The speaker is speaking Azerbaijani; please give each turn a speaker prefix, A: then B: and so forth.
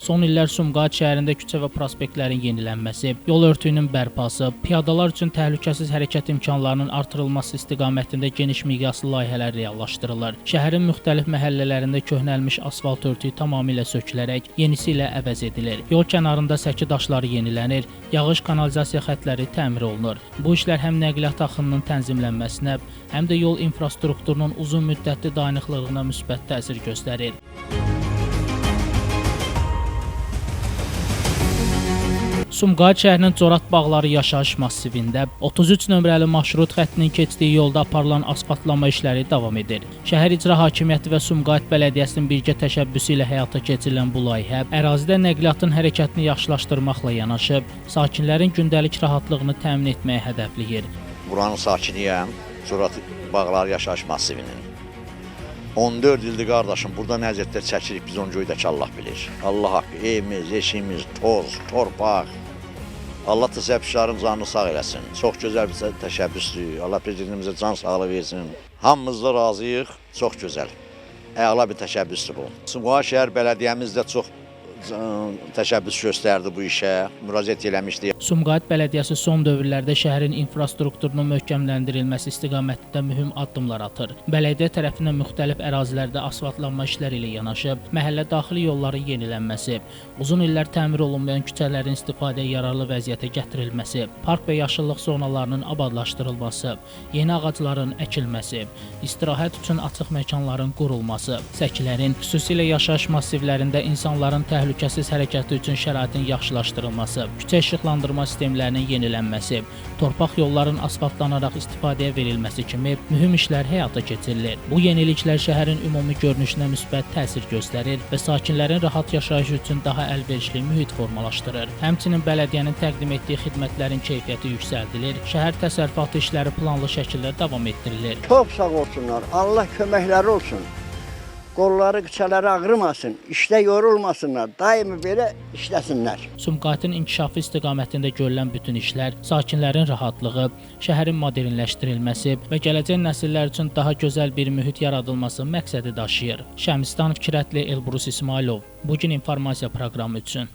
A: Son illər Sumqayıt şəhərində küçə və prospektlərin yenilənməsi, yol örtüyünün bərpası, piyadalar üçün təhlükəsiz hərəkət imkanlarının artırılması istiqamətində geniş miqyaslı layihələr reallaşdırılır. Şəhərin müxtəlif məhəllələrində köhnəlmiş asfalt örtüyü tamamilə sökülərək yenisi ilə əvəz edilir. Yol kənarında səki daşları yenilənir, yağış kanalizasiya xəttləri təmir olunur. Bu işlər həm nəqliyyat axınının tənzimlənməsinə, həm də yol infrastrukturunun uzun müddətli dayanıqlılığına müsbət təsir göstərir. Sumqayıt şəhərinin Corat Bağları yaşayış massivində 33 nömrəli marşrut xəttinin keçdiyi yolda aparılan asfaltlama işləri davam edir. Şəhər İcra Hakimiyyəti və Sumqayıt Bələdiyyəsinin birgə təşəbbüsü ilə həyata keçirilən bu layihə ərazidə nəqliyyatın hərəkətini yaxşılaşdırmaqla yanaşı, sakinlərin gündəlik rahatlığını təmin etməyə hədəfləyir.
B: Buranın sakiniyəm, Corat Bağları yaşayış massivinin. 14 ildir qardaşım, burada nə əziyyətlər çəkirik, biz onu göydəki Allah bilir. Allah haqqı, evimiz, eşiyimiz, toz, torpaq. Allah təşəbbüslərin canını sağ eləsin. Çox gözəl bir təşəbbüsdür. Allah prezidentimizə can sağlığı versin. Hamımız da razıyıq. Çox gözəl. Əla bir təşəbbüsdür bu. Sumqayıt şəhər bələdiyyəmiz də çox təşəbbüs göstərdi bu işə, müraciət eləmişdi.
A: Sumqayıt Bələdiyyəsi son dövrlərdə şəhərin infrastrukturunun möhkəmləndirilməsi istiqamətində mühüm addımlar atır. Bələdiyyə tərəfindən müxtəlif ərazilərdə asfaltlanma işləri ilə yanaşı, məhəllə daxili yolların yenilənməsi, uzun illər təmir olunmayan küçələrin istifadəyə yararlı vəziyyətə gətirilməsi, park və yaşıllıq zonalarının abadlaşdırılması, yeni ağacların əkilməsi, istirahət üçün açıq məkanların qurulması, səkilərin, xüsusilə yaşayış massivlərində insanların təhlükəsiz hərəkəti üçün şəraitin yaxşılaşdırılması, küçə işıqlandırma sistemlərinin yenilənməsi, torpaq yolların asfaltlanaraq istifadəyə verilməsi kimi mühüm işlər həyata keçirilir. Bu yeniliklər şəhərin ümumi görünüşünə müsbət təsir göstərir və sakinlərin rahat yaşayışı üçün daha əlverişli mühit formalaşdırır. Həmçinin bələdiyyənin təqdim etdiyi xidmətlərin keyfiyyəti yüksəldilir, şəhər təsərrüfatı işləri planlı şəkildə davam etdirilir.
C: Çox sağ olsunlar, Allah köməkləri olsun. Qolları, qıçaları ağrımasın, işdə yorulmasınlar, daimi belə işləsinlər.
A: Sumqayıtın inkişafı istiqamətində görülən bütün işlər, sakinlərin rahatlığı, şəhərin modernləşdirilməsi və gələcək nəsillər üçün daha gözəl bir mühit yaradılması məqsədi daşıyır. Şəmstan Fikirətli, Elbrus İsmailov, Bugün informasiya proqramı üçün.